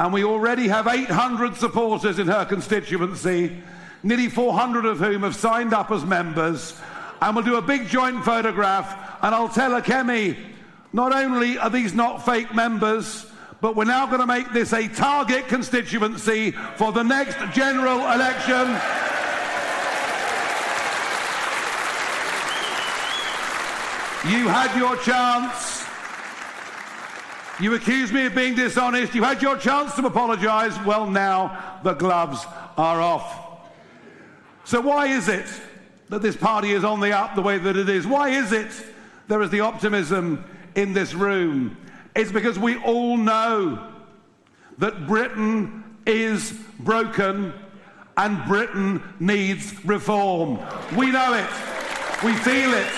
And we already have 800 supporters in her constituency, nearly 400 of whom have signed up as members. And we'll do a big joint photograph, and I'll tell her, Kemi, not only are these not fake members, but we're now going to make this a target constituency for the next general election. You had your chance. You accused me of being dishonest. You had your chance to apologise. Well, now the gloves are off. So why is it that this party is on the up the way that it is? Why is it there is the optimism in this room? It's because we all know that Britain is broken and Britain needs reform. We know it, we feel it,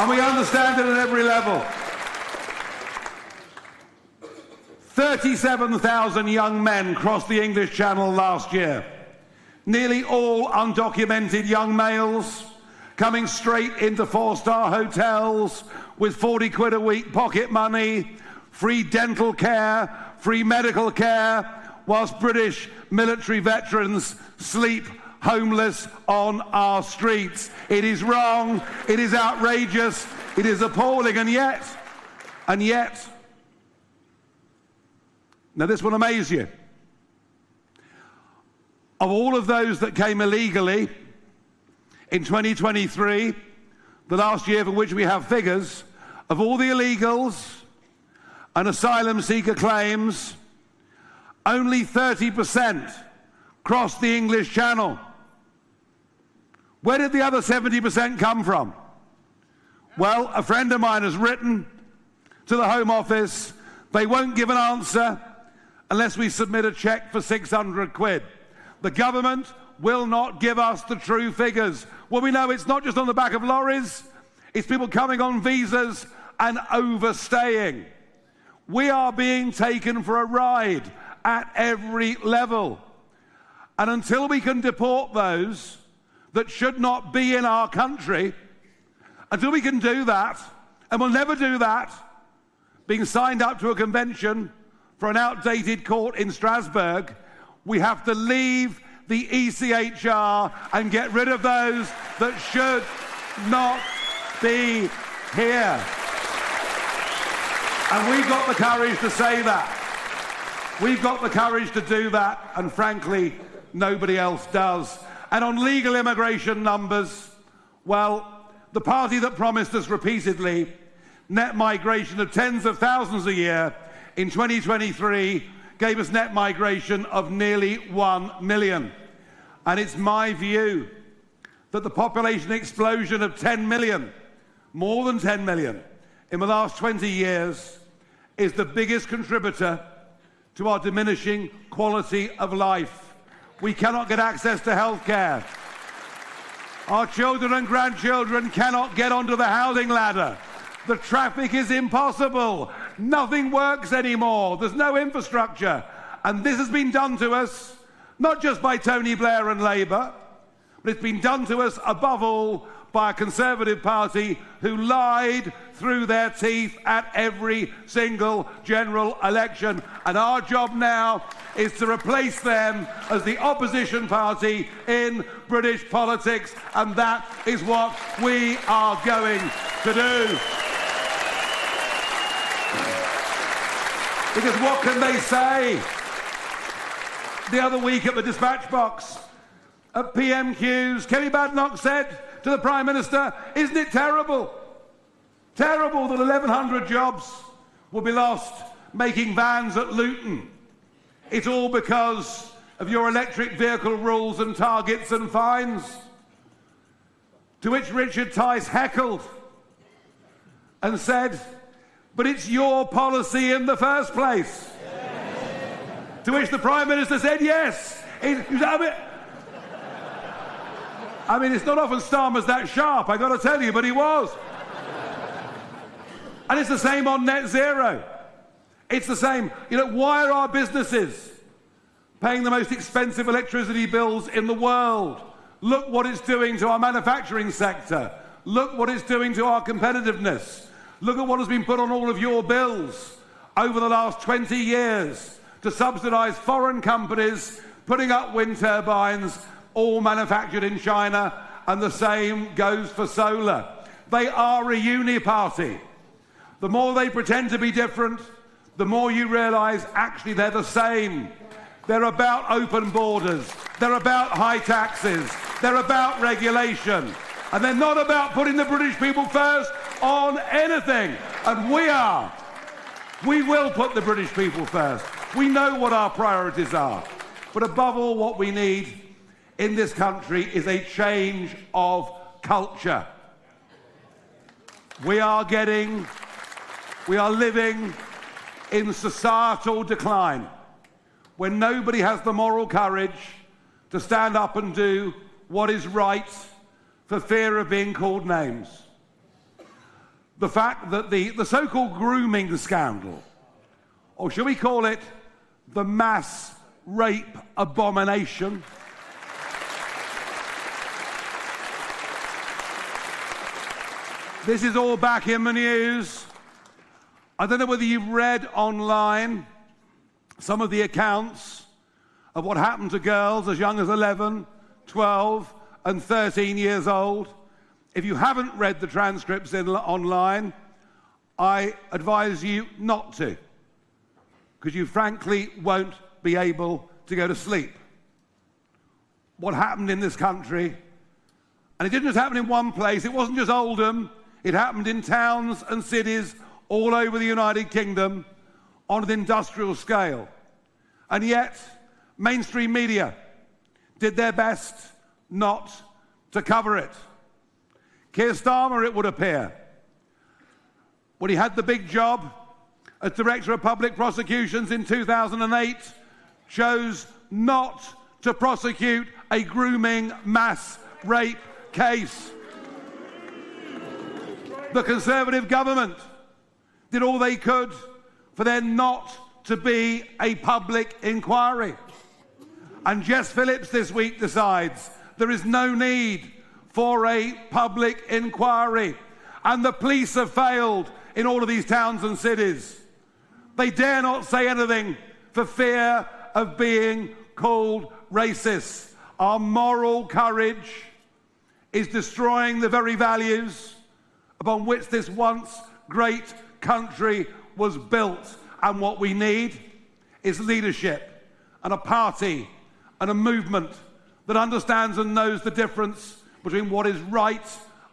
and we understand it at every level. 37,000 young men crossed the English Channel last year. Nearly all undocumented young males coming straight into four-star hotels with 40 quid a week pocket money, free dental care, free medical care, whilst British military veterans sleep homeless on our streets. It is wrong, it is outrageous, it is appalling, and yet, now this will amaze you. Of all of those that came illegally in 2023, the last year for which we have figures, of all the illegals and asylum seeker claims, only 30% crossed the English Channel. Where did the other 70% come from? Well, a friend of mine has written to the Home Office. They won't give an answer unless we submit a cheque for 600 quid. The government will not give us the true figures. Well, we know it's not just on the back of lorries, it's people coming on visas and overstaying. We are being taken for a ride at every level. And until we can deport those that should not be in our country, until we can do that, and we'll never do that, being signed up to a convention for an outdated court in Strasbourg, we have to leave the ECHR and get rid of those that should not be here. And we've got the courage to say that. We've got the courage to do that, and frankly, nobody else does. And on legal immigration numbers, well, the party that promised us repeatedly net migration of tens of thousands a year in 2023 gave us net migration of nearly 1 million. And it's my view that the population explosion of 10 million, more than 10 million, in the last 20 years is the biggest contributor to our diminishing quality of life. We cannot get access to health care. Our children and grandchildren cannot get onto the housing ladder. The traffic is impossible. Nothing works anymore. There's no infrastructure. And this has been done to us, not just by Tony Blair and Labour, but it's been done to us above all by a Conservative Party who lied through their teeth at every single general election. And our job now is to replace them as the opposition party in British politics, and that is what we are going to do. Because what can they say? The other week at the dispatch box, at PMQs, Kemi Badenoch said to the Prime Minister, isn't it terrible? Terrible that 1,100 jobs will be lost making vans at Luton. It's all because of your electric vehicle rules and targets and fines. To which Richard Tice heckled and said, but it's your policy in the first place. To which the Prime Minister said yes. I mean, it's not often Starmer's that sharp, I've got to tell you, but he was. And it's the same on net zero. It's the same. You know, why are our businesses paying the most expensive electricity bills in the world? Look what it's doing to our manufacturing sector. Look what it's doing to our competitiveness. Look at what has been put on all of your bills over the last 20 years to subsidise foreign companies putting up wind turbines, all manufactured in China, and the same goes for solar. They are a uni-party. The more they pretend to be different, the more you realise actually they're the same. They're about open borders, they're about high taxes, they're about regulation, and they're not about putting the British people first on anything. And we will put the British people first. We know what our priorities are. But above all, what we need in this country is a change of culture. We are living in societal decline, when nobody has the moral courage to stand up and do what is right for fear of being called names. The fact that the so-called grooming scandal, or shall we call it the mass rape abomination, this is all back in the news. I don't know whether you've read online some of the accounts of what happened to girls as young as 11, 12, and 13 years old. If you haven't read the transcripts online, I advise you not to, because you frankly won't be able to go to sleep. What happened in this country, and it didn't just happen in one place, it wasn't just Oldham, it happened in towns and cities all over the United Kingdom on an industrial scale. And yet, mainstream media did their best not to cover it. Keir Starmer, it would appear, when he had the big job as Director of Public Prosecutions in 2008, chose not to prosecute a grooming mass rape case. The Conservative government did all they could for there not to be a public inquiry. And Jess Phillips this week decides there is no need for a public inquiry. And the police have failed in all of these towns and cities. They dare not say anything for fear of being called racist. Our moral courage is destroying the very values upon which this once great country was built. And what we need is leadership and a party and a movement that understands and knows the difference between what is right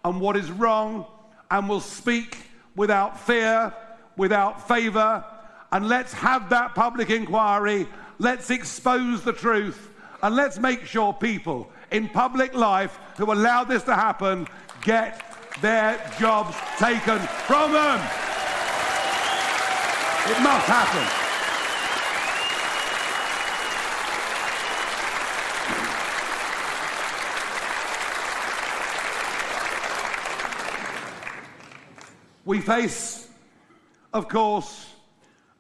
and what is wrong, and will speak without fear, without favour. And let's have that public inquiry, let's expose the truth, and let's make sure people in public life who allow this to happen get their jobs taken from them. It must happen. We face, of course,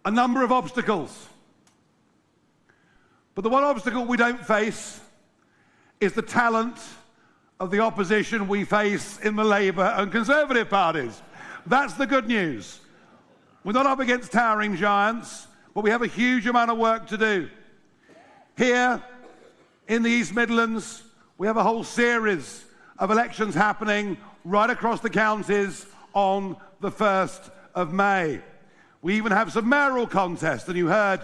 a number of obstacles. But the one obstacle we don't face is the talent of the opposition we face in the Labour and Conservative parties. That's the good news. We're not up against towering giants, but we have a huge amount of work to do. Here in the East Midlands, we have a whole series of elections happening right across the counties on the 1st of May. We even have some mayoral contests, and you heard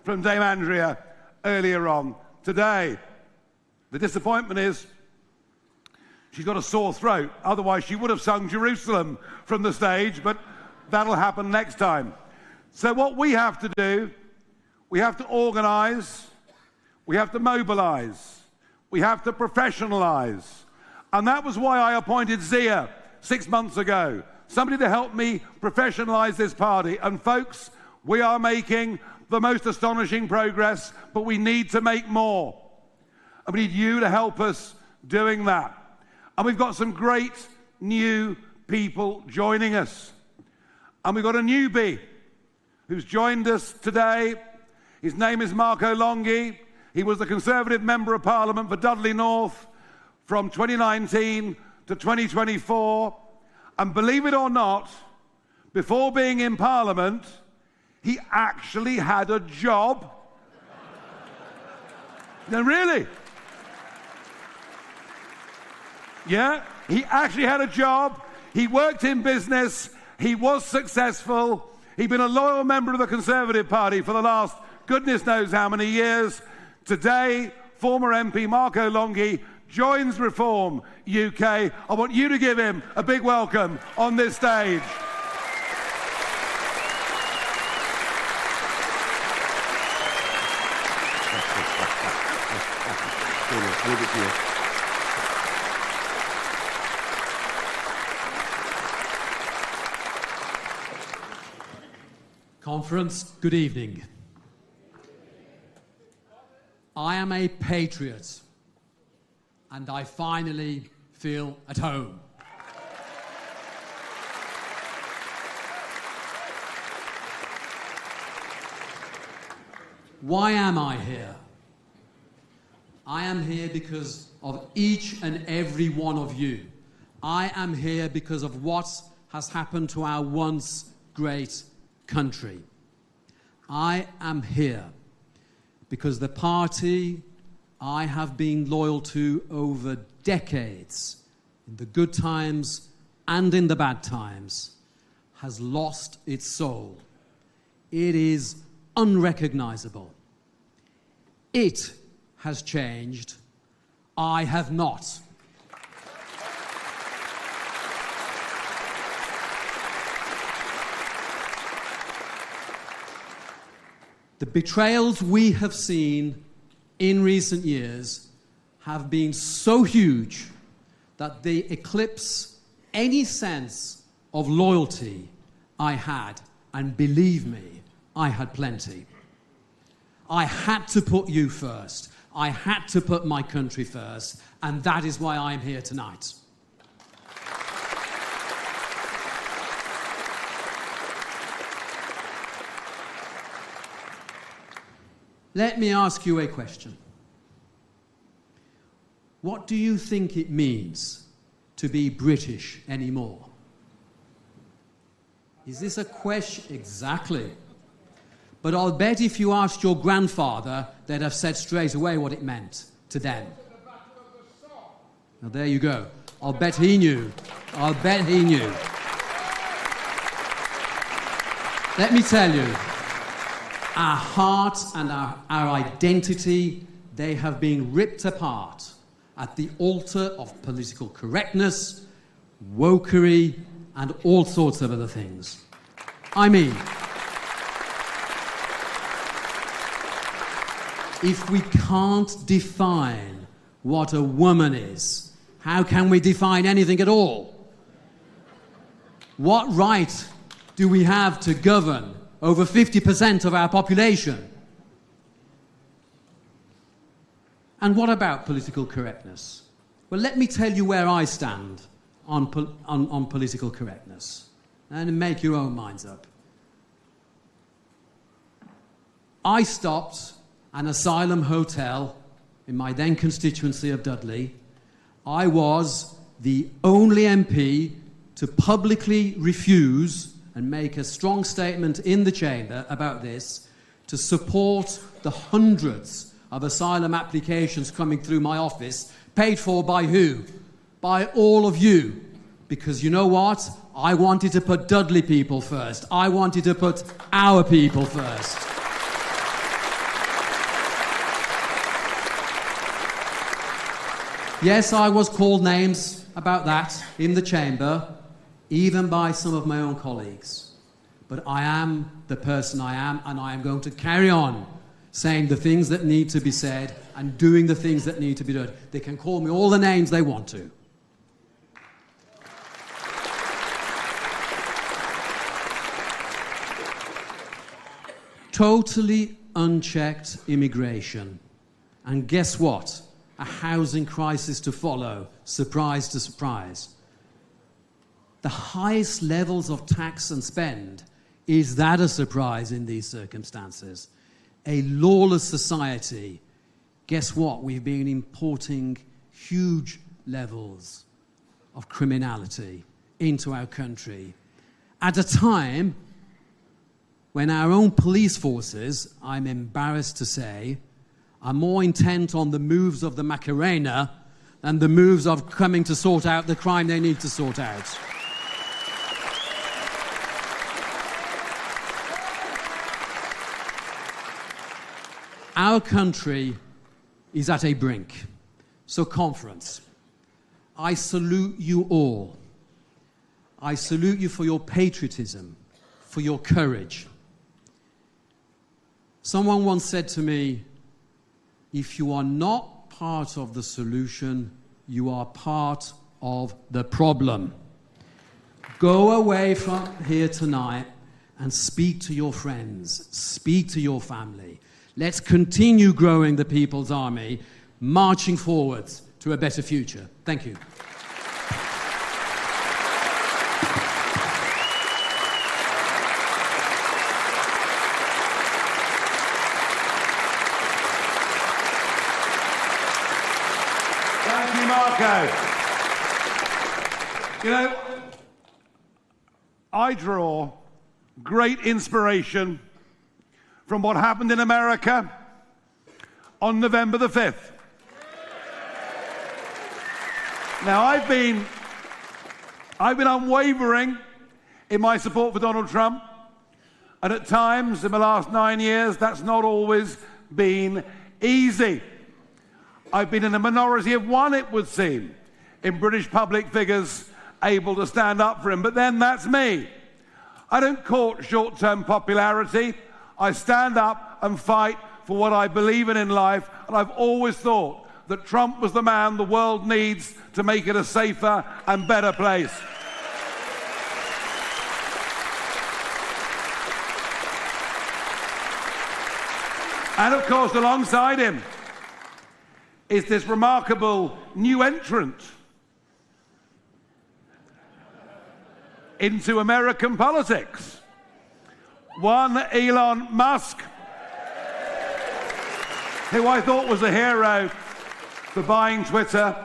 from Dame Andrea earlier on today. The disappointment is she's got a sore throat, otherwise she would have sung Jerusalem from the stage, but that'll happen next time. So what we have to do, we have to organise, we have to mobilise, we have to professionalise. And that was why I appointed Zia 6 months ago, somebody to help me professionalise this party. And folks, we are making the most astonishing progress, but we need to make more. And we need you to help us doing that. And we've got some great new people joining us. And we've got a newbie who's joined us today. His name is Marco Longhi. He was the Conservative Member of Parliament for Dudley North from 2019 to 2024. And believe it or not, before being in Parliament, he actually had a job. No, really? Yeah, he actually had a job. He worked in business. He was successful. He'd been a loyal member of the Conservative Party for the last goodness knows how many years. Today, former MP Marco Longhi joins Reform UK. I want you to give him a big welcome on this stage. Conference, good evening. I am a patriot, and I finally feel at home. Why am I here? I am here because of each and every one of you. I am here because of what has happened to our once great country. I am here because the party I have been loyal to over decades, in the good times and in the bad times, has lost its soul. It is unrecognizable. It has changed. I have not. The betrayals we have seen in recent years have been so huge that they eclipse any sense of loyalty I had, and believe me, I had plenty. I had to put you first. I had to put my country first, and that is why I'm here tonight. Let me ask you a question. What do you think it means to be British anymore? Is this a question? Exactly. But I'll bet if you asked your grandfather, they'd have said straight away what it meant to them. Now there you go. I'll bet he knew. I'll bet he knew. Let me tell you, our hearts and our identity, they have been ripped apart at the altar of political correctness, wokery, and all sorts of other things. I mean, if we can't define what a woman is, how can we define anything at all? What right do we have to govern over 50% of our population? And what about political correctness? Well, let me tell you where I stand on political correctness, and make your own minds up. I stopped an asylum hotel in my then constituency of Dudley. I was the only MP to publicly refuse and make a strong statement in the chamber about this, to support the hundreds of asylum applications coming through my office, paid for by who? By all of you. Because you know what? I wanted to put Dudley people first. I wanted to put our people first. Yes, I was called names about that in the chamber, even by some of my own colleagues. But I am the person I am, and I am going to carry on saying the things that need to be said and doing the things that need to be done. They can call me all the names they want to. totally unchecked immigration. And guess what? A housing crisis to follow. Surprise to surprise. The highest levels of tax and spend. Is that a surprise in these circumstances? A lawless society. Guess what? We've been importing huge levels of criminality into our country at a time when our own police forces, I'm embarrassed to say, are more intent on the moves of the Macarena than the moves of coming to sort out the crime they need to sort out. Our country is at a brink. So, conference, I salute you all. I salute you for your patriotism, for your courage. Someone once said to me, if you are not part of the solution, you are part of the problem. Go away from here tonight and speak to your friends, speak to your family. Let's continue growing the People's Army, marching forwards to a better future. Thank you. You know, I draw great inspiration from what happened in America on November the 5th. Now, I've been unwavering in my support for Donald Trump, and at times in the last 9 years, that's not always been easy. I've been in a minority of one, it would seem, in British public figures able to stand up for him. But then that's me. I don't court short-term popularity. I stand up and fight for what I believe in life, and I've always thought that Trump was the man the world needs to make it a safer and better place. And of course, alongside him is this remarkable new entrant into American politics. One Elon Musk, who I thought was a hero for buying Twitter,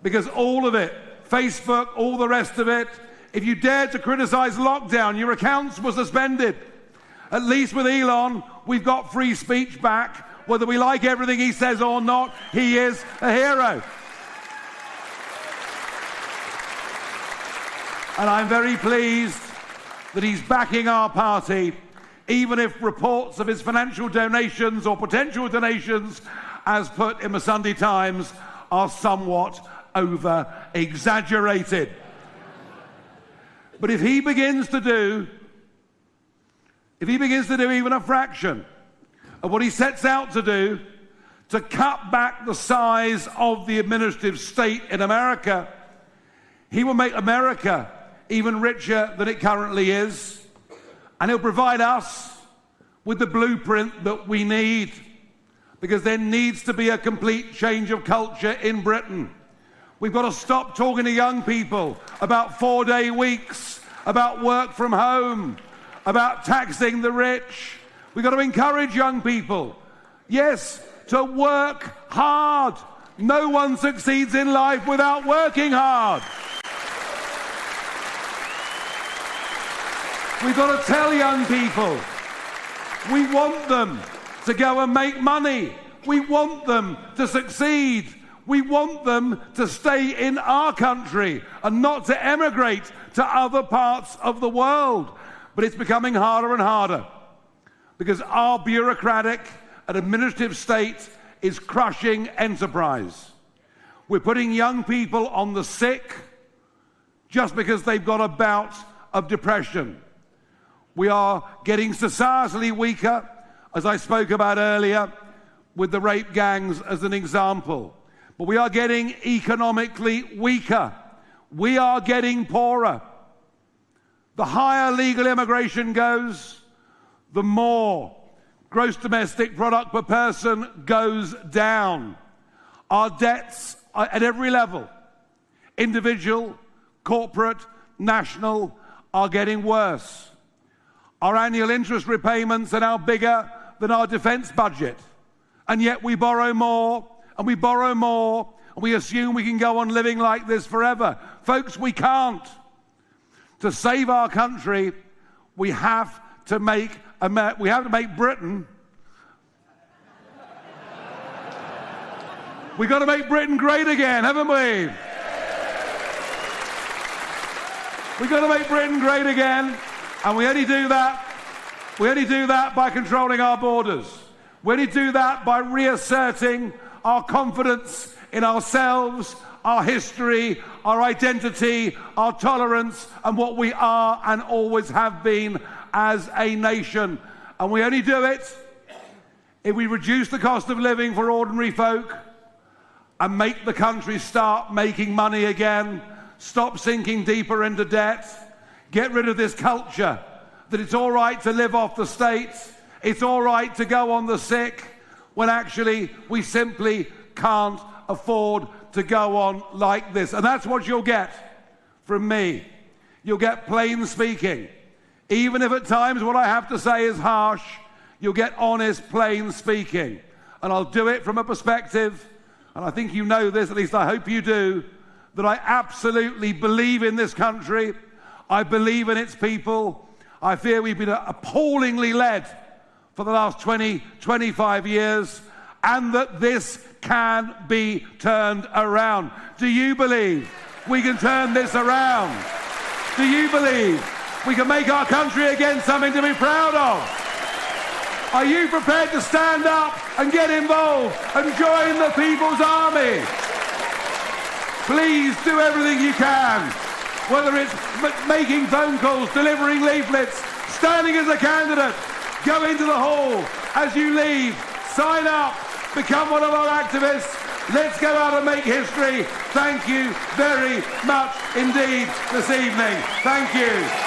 because all of it, Facebook, all the rest of it, if you dared to criticize lockdown, your accounts were suspended. At least with Elon, we've got free speech back. Whether we like everything he says or not, he is a hero. And I'm very pleased that he's backing our party, even if reports of his financial donations or potential donations, as put in the Sunday Times, are somewhat over-exaggerated. But if he begins to do even a fraction of what he sets out to do, to cut back the size of the administrative state in America, he will make America even richer than it currently is, and he'll provide us with the blueprint that we need, because there needs to be a complete change of culture in Britain. We've got to stop talking to young people about 4-day weeks, about work from home, about taxing the rich. We've got to encourage young people, yes, to work hard. No one succeeds in life without working hard. We've got to tell young people, we want them to go and make money. We want them to succeed. We want them to stay in our country and not to emigrate to other parts of the world. But it's becoming harder and harder, because our bureaucratic and administrative state is crushing enterprise. We're putting young people on the sick just because they've got a bout of depression. We are getting societally weaker, as I spoke about earlier, with the rape gangs as an example. But we are getting economically weaker. We are getting poorer. The higher legal immigration goes, the more gross domestic product per person goes down. Our debts are at every level, individual, corporate, national, are getting worse. Our annual interest repayments are now bigger than our defence budget. And yet we borrow more, and we borrow more, and we assume we can go on living like this forever. Folks, we can't. To save our country, we have to make Britain. We've got to make Britain great again, haven't we? We've got to make Britain great again, and we only do that by controlling our borders. We only do that by reasserting our confidence in ourselves, our history, our identity, our tolerance, and what we are and always have been as a nation. And we only do it if we reduce the cost of living for ordinary folk and make the country start making money again, stop sinking deeper into debt, get rid of this culture that it's all right to live off the state, it's all right to go on the sick, when actually we simply can't afford to go on like this. And that's what you'll get from me. You'll get plain speaking. Even if at times what I have to say is harsh, you'll get honest, plain speaking. And I'll do it from a perspective, and I think you know this, at least I hope you do, that I absolutely believe in this country. I believe in its people. I fear we've been appallingly led for the last 20, 25 years, and that this can be turned around. Do you believe we can turn this around? Do you believe we can make our country again something to be proud of? Are you prepared to stand up and get involved and join the People's Army? Please do everything you can, whether it's making phone calls, delivering leaflets, standing as a candidate. Go into the hall as you leave, sign up, become one of our activists. Let's go out and make history. Thank you very much indeed this evening. Thank you.